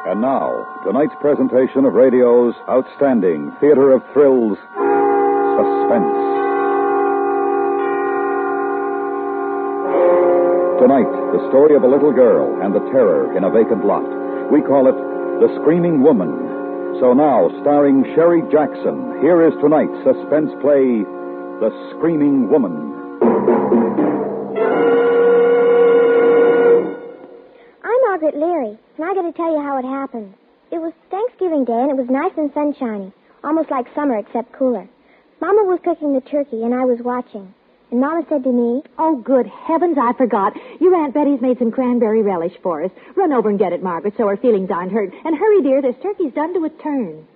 And now, tonight's presentation of radio's outstanding theater of thrills, Suspense. Tonight, the story of a little girl and the terror in a vacant lot. We call it The Screaming Woman. So now, starring Sherry Jackson, here is tonight's suspense play, The Screaming Woman. I'm Margaret Leary, and I got to tell you how it happened. It was Thanksgiving Day, and it was nice and sunshiny, almost like summer except cooler. Mama was cooking the turkey, and I was watching. And Mama said to me, "Oh, good heavens, I forgot. Your Aunt Betty's made some cranberry relish for us. Run over and get it, Margaret, so her feelings aren't hurt. And hurry, dear, this turkey's done to a turn."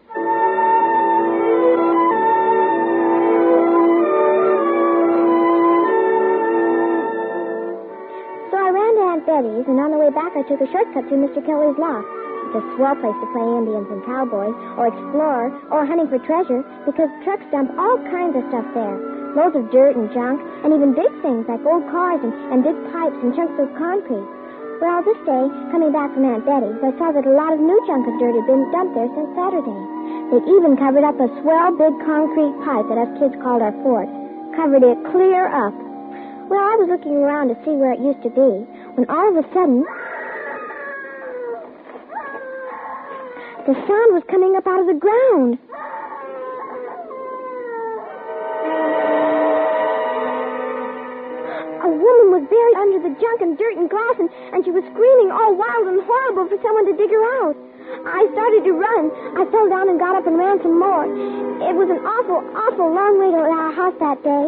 So I ran to Aunt Betty's, and on the way back I took a shortcut through Mr. Kelly's loft. It's a swell place to play Indians and cowboys, or explore, or hunting for treasure, because trucks dump all kinds of stuff there. Loads of dirt and junk, and even big things like old cars and big pipes and chunks of concrete. Well, this day, coming back from Aunt Betty's, I saw that a lot of new junk of dirt had been dumped there since Saturday. They'd even covered up a swell big concrete pipe that us kids called our fort. Covered it clear up. Well, I was looking around to see where it used to be, when all of a sudden, the sound was coming up out of the ground. A woman was buried under the junk and dirt and glass, and she was screaming all wild and horrible for someone to dig her out. I started to run. I fell down and got up and ran some more. It was an awful, awful long way to our house that day.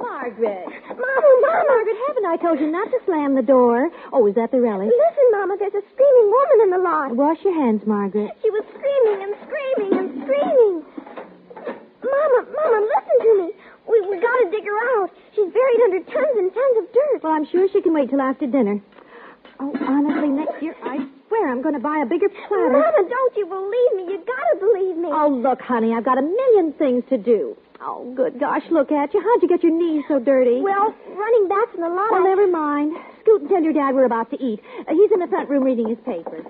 Margaret. Mama! Margaret, haven't I told you not to slam the door? Oh, is that the relish? Listen, Mama, there's a screaming woman in the lot. Wash your hands, Margaret. She was screaming and screaming and screaming. Mama, listen to me. We gotta dig her out. She's buried under tons and tons of dirt. Well, I'm sure she can wait till after dinner. Oh, honestly, next year, I swear I'm going to buy a bigger platter. Mama, don't you believe me? You gotta believe me. Oh, look, honey, I've got a million things to do. Oh, good gosh, look at you. How'd you get your knees so dirty? Well, running back from the lot. Well, never mind. Scoot and tell your dad we're about to eat. He's in the front room reading his paper.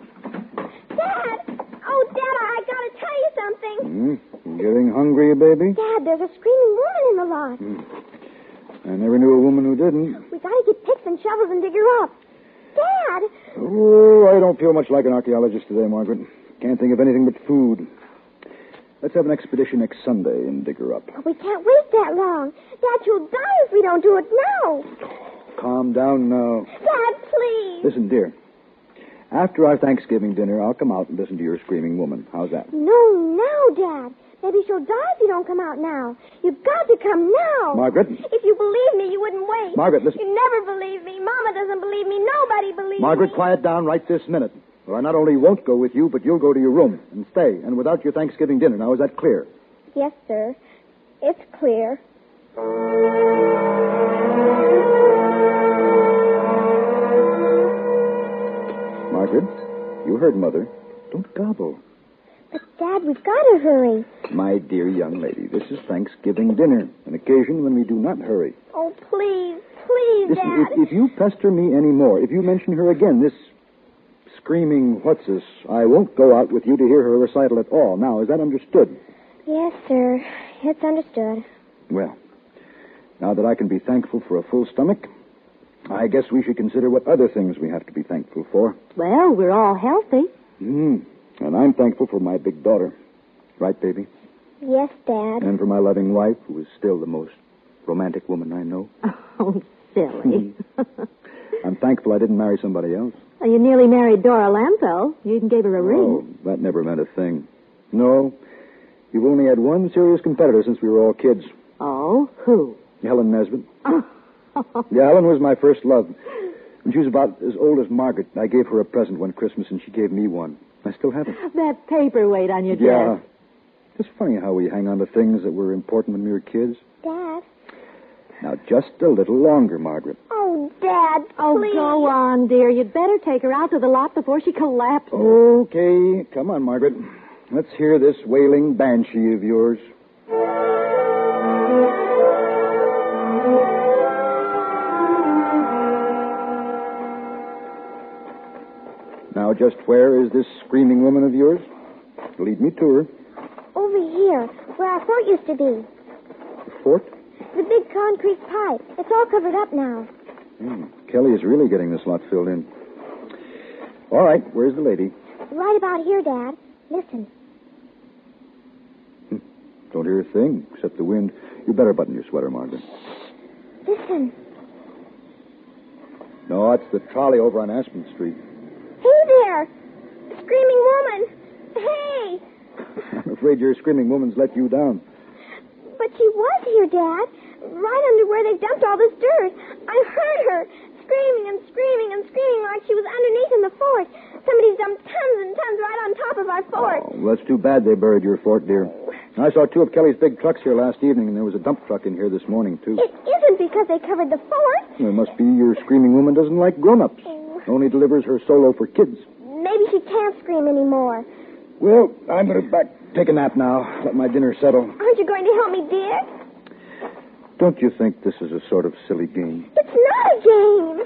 Dad! Oh, Dad, I gotta tell you something. Getting hungry, baby? Dad, there's a screaming woman in the lot. I never knew a woman who didn't. We gotta get picks and shovels and dig her up. Dad! Oh, I don't feel much like an archaeologist today, Margaret. Can't think of anything but food. Let's have an expedition next Sunday and dig her up. We can't wait that long. Dad, you'll die if we don't do it now. Calm down now. Dad, please. Listen, dear. After our Thanksgiving dinner, I'll come out and listen to your screaming woman. How's that? No, Dad. Maybe she'll die if you don't come out now. You've got to come now. Margaret? If you believe me, you wouldn't wait. Margaret, listen. You never believe me. Mama doesn't believe me. Nobody believes Margaret, me. quiet down right this minute. Or I not only won't go with you, but you'll go to your room and stay. And without your Thanksgiving dinner. Now, is that clear? Yes, sir. It's clear. Margaret, you heard Mother. Don't gobble. But, Dad, we've got to hurry. My dear young lady, this is Thanksgiving dinner, an occasion when we do not hurry. Oh, please, Listen, Dad. if you pester me any more, if you mention her again, this screaming what's-this, I won't go out with you to hear her recital at all. Now, is that understood? Yes, sir. It's understood. Well, now that I can be thankful for a full stomach, I guess we should consider what other things we have to be thankful for. Well, we're all healthy. And I'm thankful for my big daughter. Right, baby? Yes, Dad. And for my loving wife, who is still the most romantic woman I know. Oh, silly. I'm thankful I didn't marry somebody else. Well, you nearly married Dora Lampo. You even gave her a ring. Oh, that never meant a thing. No, you've only had one serious competitor since we were all kids. Oh, who? Helen Nesbitt. Yeah, Helen was my first love. When she was about as old as Margaret, I gave her a present one Christmas, and she gave me one. I still have it. That paperweight on your Yeah. desk. It's funny how we hang on to things that were important when we were kids. Dad. Now, just a little longer, Margaret. Oh, Dad, Oh, please. go on, dear. You'd better take her out to the lot before she collapses. Okay, come on, Margaret. Let's hear this wailing banshee of yours. just where is this screaming woman of yours? Lead me to her. Over here, where our fort used to be. The fort? The big concrete pipe. It's all covered up now. Kelly is really getting this lot filled in. All right, where's the lady? Right about here, Dad. Listen. Don't hear a thing except the wind. You better button your sweater, Margaret. Listen. No, it's the trolley over on Aspen Street. Hey there! Screaming woman! Hey! I'm afraid your screaming woman's let you down. But she was here, Dad. Right under where they dumped all this dirt. I heard her screaming and screaming and screaming like she was underneath in the fort. Somebody's dumped tons and tons right on top of our fort. Oh, well, that's too bad they buried your fort, dear. I saw two of Kelly's big trucks here last evening, and there was a dump truck in here this morning, too. It isn't because they covered the fort. It must be your screaming woman doesn't like grown-ups. Only delivers her solo for kids. Maybe she can't scream anymore. Well, I'm going to take a nap now. Let my dinner settle. Aren't you going to help me, dear? Don't you think this is a sort of silly game? It's not a game.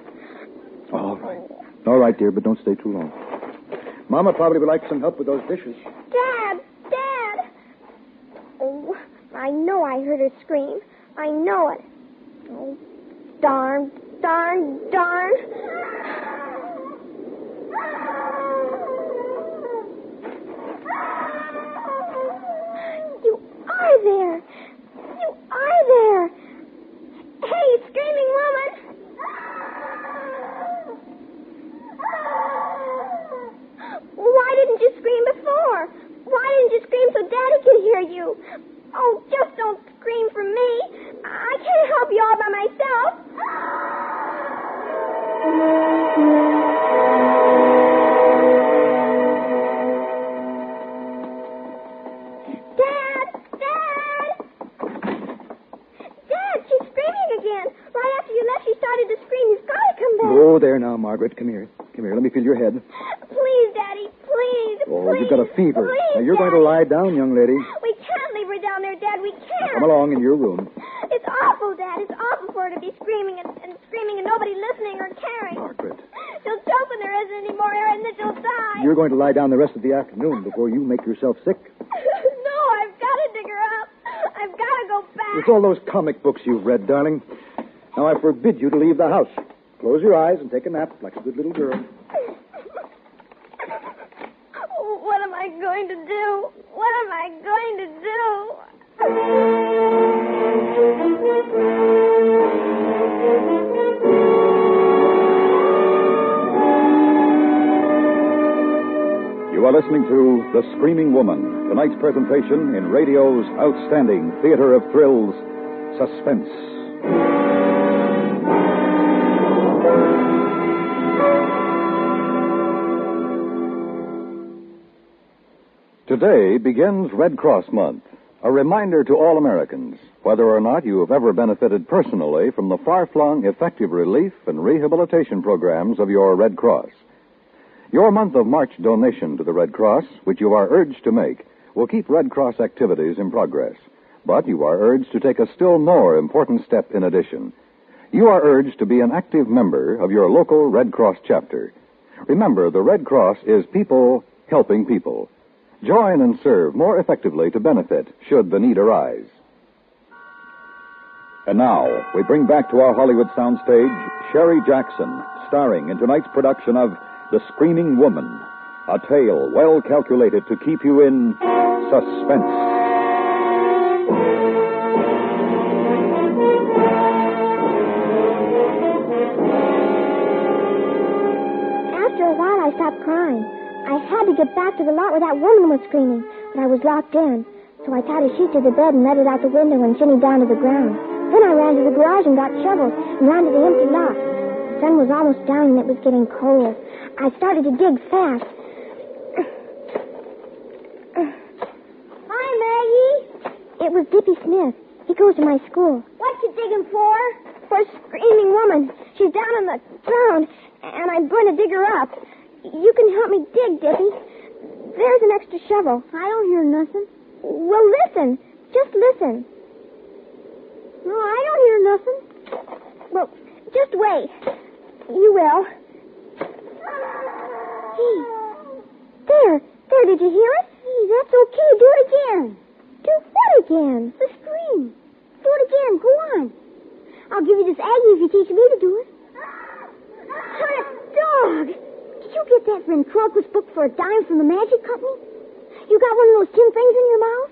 All right. All right, dear, but don't stay too long. Mama probably would like some help with those dishes. Dad! Oh, I know I heard her scream. I know it. Oh, darn. You are there. Hey, screaming woman. Why didn't you scream before? Why didn't you scream so Daddy could hear you? Oh, just don't scream for me. I can't help you all by myself. Dad, she's screaming again. Right after you left, she started to scream. You've got to come back. Oh, there now, Margaret. Come here. Let me feel your head. Please, Daddy, please. Oh, you've got a fever. Please, Now, you're Daddy. going to lie down, young lady. We can't leave her down there, Dad. We can't. Come along in your room. It's awful, Dad. It's awful for her to be screaming and screaming and nobody listening or caring. Margaret. She'll choke when there isn't any more air and then she'll die. You're going to lie down the rest of the afternoon before you make yourself sick. No, I've got to dig her up. I've got to go back. It's all those comic books you've read, darling. Now, I forbid you to leave the house. Close your eyes and take a nap like a good little girl. What am I going to do? What am I going to do? You are listening to The Screaming Woman, tonight's presentation in radio's outstanding theater of thrills, Suspense. Today begins Red Cross Month, a reminder to all Americans, whether or not you have ever benefited personally from the far-flung effective relief and rehabilitation programs of your Red Cross. Your month of March donation to the Red Cross, which you are urged to make, will keep Red Cross activities in progress. But you are urged to take a still more important step in addition. You are urged to be an active member of your local Red Cross chapter. Remember, the Red Cross is people helping people. Join and serve more effectively to benefit should the need arise. And now, we bring back to our Hollywood soundstage Sherry Jackson, starring in tonight's production of The Screaming Woman, a tale well calculated to keep you in suspense. After a while, I stopped crying. I had to get back to the lot where that woman was screaming, but I was locked in. So I tied a sheet to the bed and let it out the window and shimmied down to the ground. Then I ran to the garage and got shovels and ran to the empty lot. The sun was almost down and it was getting cold. I started to dig fast. Hi, Maggie. It was Dippy Smith. He goes to my school. What you digging for? For a screaming woman. She's down on the ground, and I'm going to dig her up. You can help me dig, Dippy. There's an extra shovel. I don't hear nothing. Well, listen. Just listen. No, I don't hear nothing. Well, just wait. You will. Hey, Did you hear it? Hey, that's okay. Do it again. Do what again? The scream. Do it again. Go on. I'll give you this Aggie if you teach me to do it. Hot dog! Did you get that ventriloquist book for $10 from the Magic Company? You got one of those tin things in your mouth?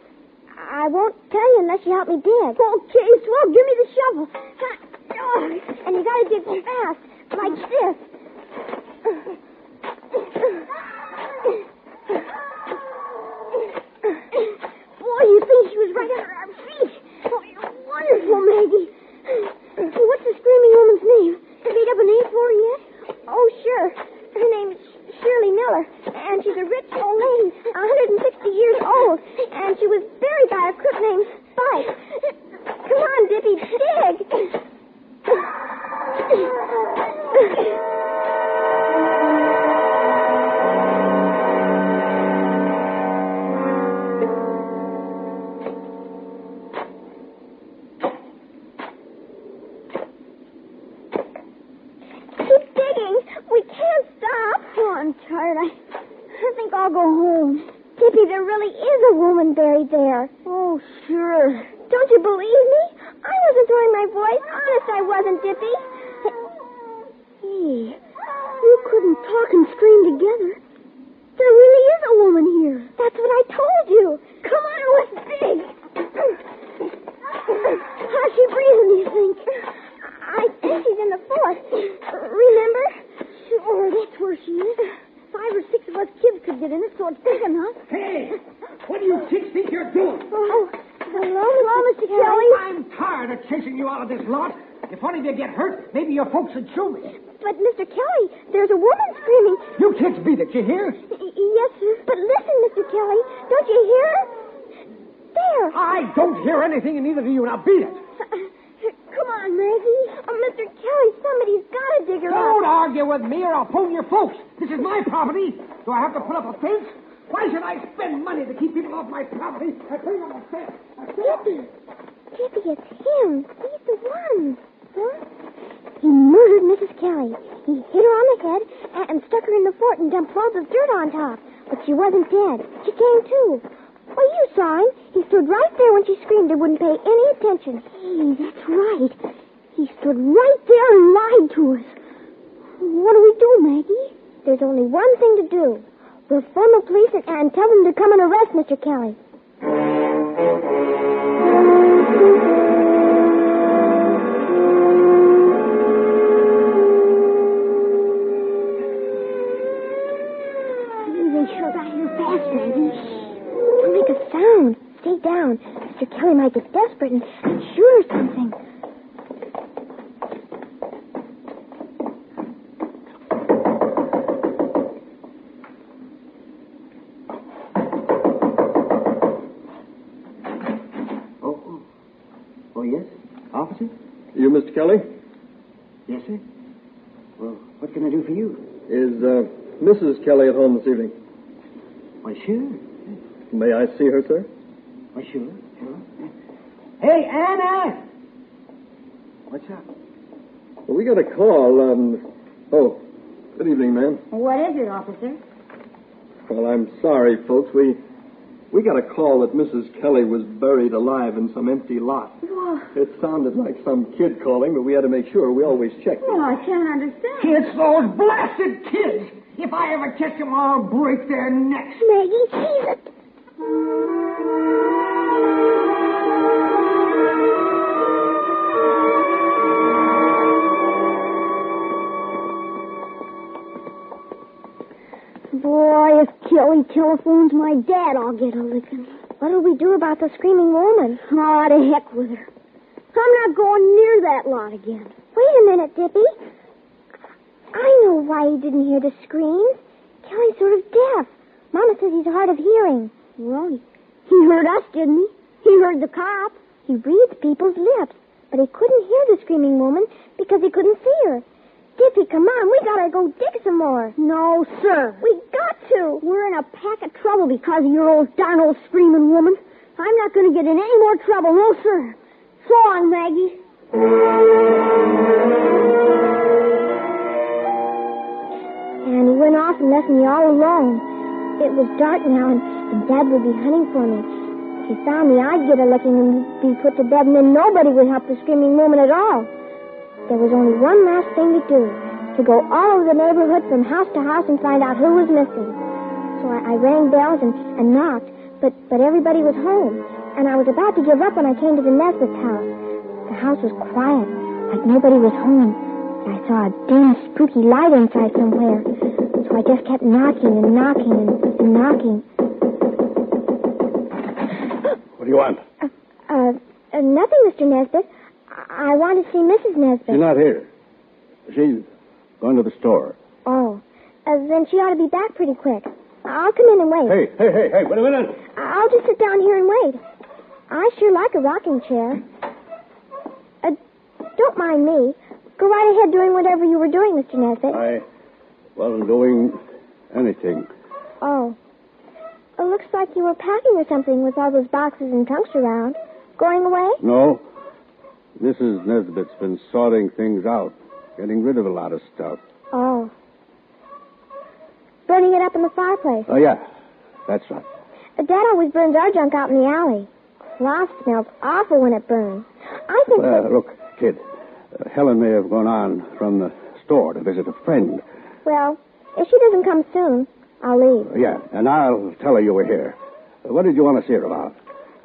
I won't tell you unless you help me dig. Okay, Swell, give me the shovel. Hot dog! And you gotta dig fast, like this. Boy, you think she was right under our feet. Oh, you're wonderful, Maggie. What's the screaming woman's name? Have you made up a name for her yet? Oh, sure. Her name's Shirley Miller, and she's a rich old lady, 160 years old, and she was buried by a crook named Spike. Come on, Dippy, dig. I'm tired. I think I'll go home. Tippy, there really is a woman buried there. Oh, sure. Don't you believe me? I wasn't throwing my voice. Honest, I wasn't, Tippy. Hey, you couldn't talk and scream together. There really is a woman here. That's what I told you. Come on, let's dig. How's she breathing, do you think? I think she's in the forest. Remember? Sure, that's where she is. 5 or 6 of us kids could get in it, so it's big enough. Hey, what do you kids think you're doing? Oh, hello, Mr. Kelly. I'm tired of chasing you out of this lot. If one of you get hurt, maybe your folks would shoot me. But, Mr. Kelly, there's a woman screaming. You kids beat it, you hear? Yes, sir. But listen, Mr. Kelly, don't you hear her? There. I don't hear anything, and neither do you. Now beat it. Come on, Maggie. Oh, Mr. Kelly, somebody's got to dig her Don't up. argue with me or I'll phone your folks. This is my property. Do I have to put up a fence? Why should I spend money to keep people off my property? I put up a fence. Dippy, it's him. He's the one. Huh? He murdered Mrs. Kelly. He hit her on the head and stuck her in the fort and dumped loads of dirt on top. But she wasn't dead. She came to. Well, you saw him. He stood right there when she screamed and wouldn't pay any attention. Hey, that's right. He stood right there and lied to us. What do we do, Maggie? There's only one thing to do. We'll phone the police and tell them to come and arrest Mr. Kelly. They sure got here fast, Maggie. Don't make a sound. Stay down. Mr. Kelly might get desperate and shoot or something. Oh, yes? Officer? You, Mr. Kelly? Yes, sir. Well, what can I do for you? Is Mrs. Kelly at home this evening? Why, sure. May I see her, sir? Why, sure. Hey, Anna! What's up? Well, we got a call. Oh, good evening, ma'am. What is it, officer? Well, I'm sorry, folks. We got a call that Mrs. Kelly was buried alive in some empty lot. Well, It sounded like some kid calling, but we had to make sure. We always check. I can't understand. It's those blasted kids! If I ever catch them, I'll break their necks. Maggie, seize it. Boy, if Kelly telephones my dad, I'll get a licking. What'll we do about the screaming woman? Oh, to heck with her. I'm not going near that lot again. Wait a minute, Dippy. I know why he didn't hear the screams. Kelly's sort of deaf. Mama says he's hard of hearing. Well, he heard us, didn't he? He heard the cop. He reads people's lips, but he couldn't hear the screaming woman because he couldn't see her. Dippy, come on. We gotta go dig some more. No, sir. We got to. We're in a pack of trouble because of your old darn old screaming woman. I'm not going to get in any more trouble. No, sir. So long, Maggie. And he went off and left me all alone. It was dark now, and Dad would be hunting for me. If he found me, I'd get a licking and be put to bed, and then nobody would help the screaming woman at all. There was only one last thing to do, to go all over the neighborhood from house to house and find out who was missing. So I rang bells and knocked, but everybody was home, and I was about to give up when I came to the Nesbitt's house. The house was quiet, like nobody was home. And I saw a dim, spooky light inside somewhere. So I just kept knocking and knocking and knocking. What do you want? Nothing, Mr. Nesbitt. I want to see Mrs. Nesbitt. She's not here. She's going to the store. Oh. Then she ought to be back pretty quick. I'll come in and wait. Hey, wait a minute. I'll just sit down here and wait. I sure like a rocking chair. Don't mind me. Go right ahead doing whatever you were doing, Mr. Nesbitt. I wasn't doing anything. Oh. It looks like you were packing or something with all those boxes and trunks around. Going away? No. Mrs. Nesbitt's been sorting things out, getting rid of a lot of stuff. Oh. Burning it up in the fireplace. Oh, yeah. That's right. Dad always burns our junk out in the alley. Cloth smells awful when it burns. I think Look, kid, Helen may have gone on from the store to visit a friend. Well, if she doesn't come soon, I'll leave. Yeah, and I'll tell her you were here. What did you want to see her about?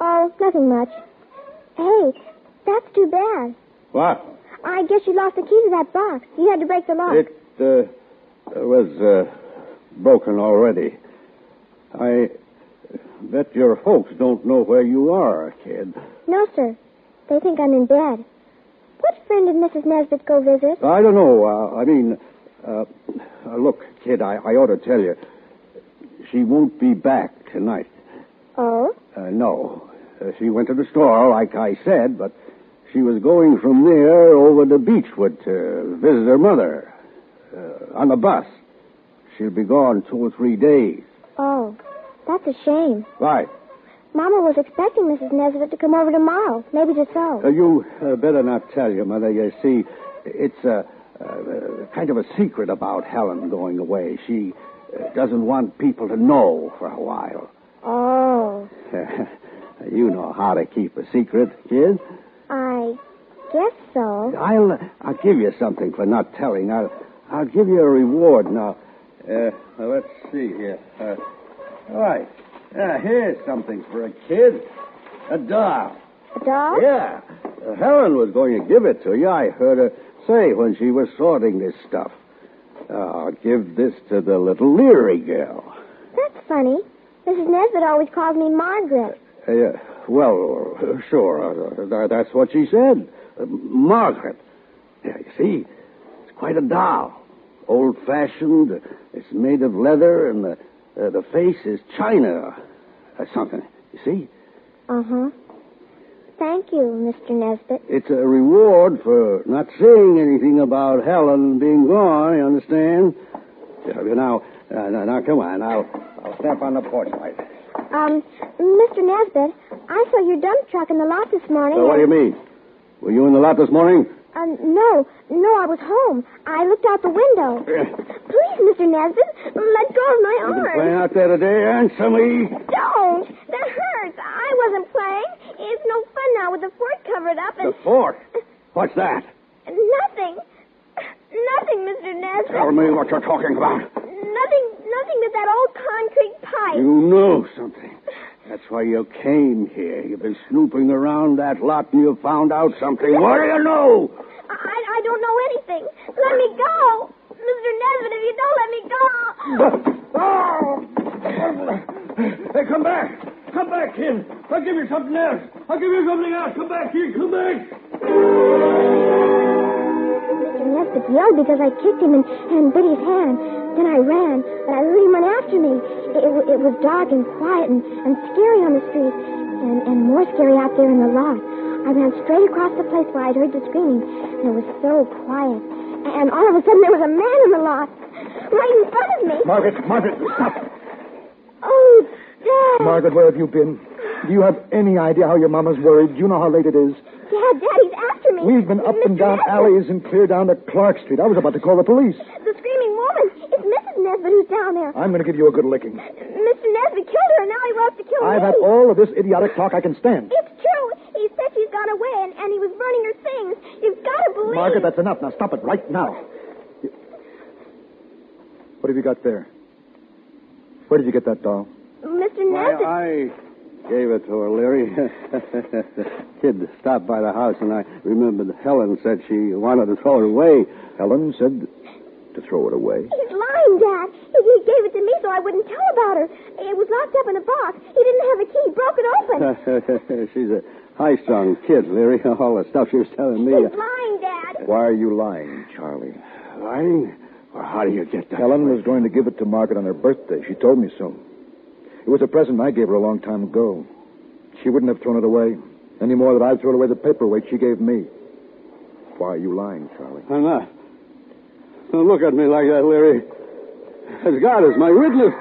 Oh, nothing much. Hey, that's too bad. What? I guess you lost the key to that box. You had to break the lock. It was broken already. I bet your folks don't know where you are, kid. No, sir. They think I'm in bed. What friend did Mrs. Nesbitt go visit? I don't know. Look, kid, I ought to tell you. She won't be back tonight. Oh? No. She went to the store, like I said, but she was going from there over to Beechwood to visit her mother on the bus. She'll be gone 2 or 3 days. Oh, that's a shame. Right. Mama was expecting Mrs. Nesbitt to come over tomorrow, maybe to sew. You better not tell your mother. You see, it's kind of a secret about Helen going away. She doesn't want people to know for a while. Oh. You know how to keep a secret, kid. I guess so. I'll give you something for not telling. I'll give you a reward now. Let's see here. All right. Here's something for a kid. A doll. A doll? Yeah. Helen was going to give it to you. I heard her say when she was sorting this stuff. I'll give this to the little Leary girl. That's funny. Mrs. Nesbitt always calls me Margaret. Well, sure. That's what she said. Margaret. Yeah, you see, it's quite a doll. Old-fashioned. It's made of leather, and the face is china or something. You see? Uh-huh. Thank you, Mr. Nesbitt. It's a reward for not saying anything about Helen being gone, you understand? Now, come on. I'll step on the porch light. Mr. Nesbitt, I saw your dump truck in the lot this morning. What do you mean? Were you in the lot this morning? No, I was home. I looked out the window. Please, Mr. Nesbitt, let go of my arm. You been playing out there today? Answer me. Don't. That hurts. I wasn't playing. It's no fun now with the fort covered up and... The fort? What's that? Nothing. Nothing, Mr. Nesbitt. Tell me what you're talking about. Nothing but that old concrete pipe. You know something. That's why you came here. You've been snooping around that lot and you found out something. What do you know? I don't know anything. Let me go. Mr. Nesbitt, if you don't let me go. Hey, come back. Come back, kid. I'll give you something else. Come back here. Come back. Mr. Nesbitt yelled because I kicked him and bit his hand. Then I ran, but I heard him run after me. It was dark and quiet and scary on the street, and more scary out there in the lot. I ran straight across the place where I'd heard the screaming, and it was so quiet. And all of a sudden, there was a man in the lot, right in front of me. Margaret, stop. Oh, Dad. Margaret, where have you been? Do you have any idea how your mama's worried? Do you know how late it is? Dad, he's after me. We've been up and down alleys and clear down to Clark Street. I was about to call the police. The screaming woman. It's Mrs. Nesbitt who's down there. I'm going to give you a good licking. Mr. killed her, and now he wants to kill me. I've had all of this idiotic talk I can stand. It's true. He said she's gone away, and he was burning her things. You've got to believe. Margaret, that's enough. Now stop it right now. What have you got there? Where did you get that doll? Mr. Nesbitt. I gave it to her, Leary. The kid stopped by the house, and I remembered Helen said she wanted to throw it away. Helen said to throw it away. He's lying, Dad. He gave it to me so I wouldn't tell about her. It was locked up in a box. He didn't have a key. He broke it open. She's a high-strung kid, Leary. All the stuff she was telling me. He's lying, Dad. Why are you lying, Charlie? Lying? Well, how do you get that? Helen was going to give it to Margaret on her birthday. She told me so. It was a present I gave her a long time ago. She wouldn't have thrown it away any more than I'd thrown away the paperweight she gave me. Why are you lying, Charlie? I'm not. Don't look at me like that, Leary. As God is my witness.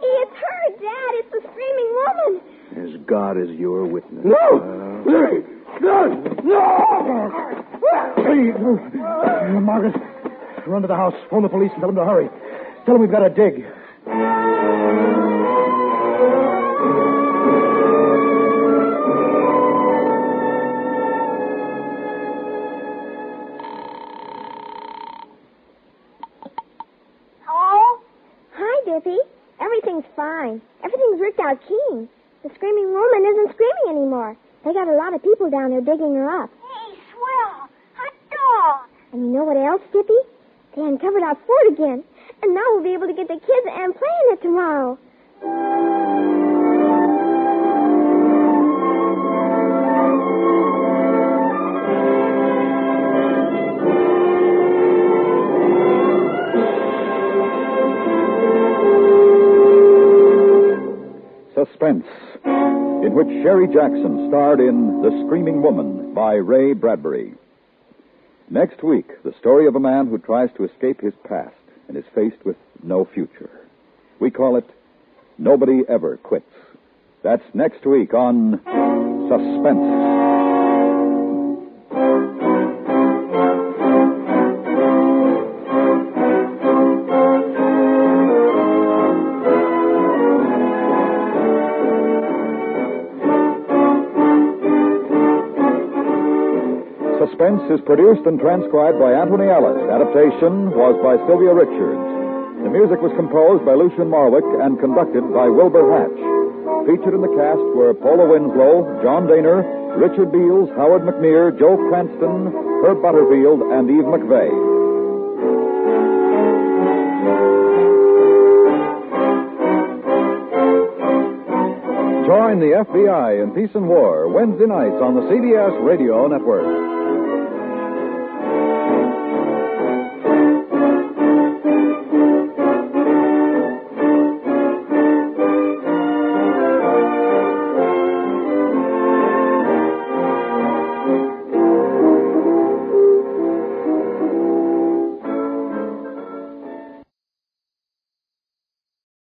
It's her, Dad. It's the screaming woman. As God is your witness. No! Leary! No! Hey, Margaret, run to the house. Phone the police and tell them to hurry. Tell them we've got to dig. Hello? Hi, Dippy. Everything's fine. Everything's worked out keen. The screaming woman isn't screaming anymore. They got a lot of people down there digging her up. Hey, swell. Hot dog. And you know what else, Dippy? They uncovered our fort again. And now we'll be able to get the kids and play in it tomorrow. Suspense, in which Sherry Jackson starred in The Screaming Woman by Ray Bradbury. Next week, the story of a man who tries to escape his past and is faced with no future. We call it Nobody Ever Quits. That's next week on Suspense. Suspense is produced and transcribed by Anthony Ellis. Adaptation was by Sylvia Richards. The music was composed by Lucian Marwick and conducted by Wilbur Hatch. Featured in the cast were Paula Winslow, John Daner, Richard Beals, Howard McNear, Joe Cranston, Herb Butterfield, and Eve McVeigh. Join the FBI in Peace and War Wednesday nights on the CBS Radio Network.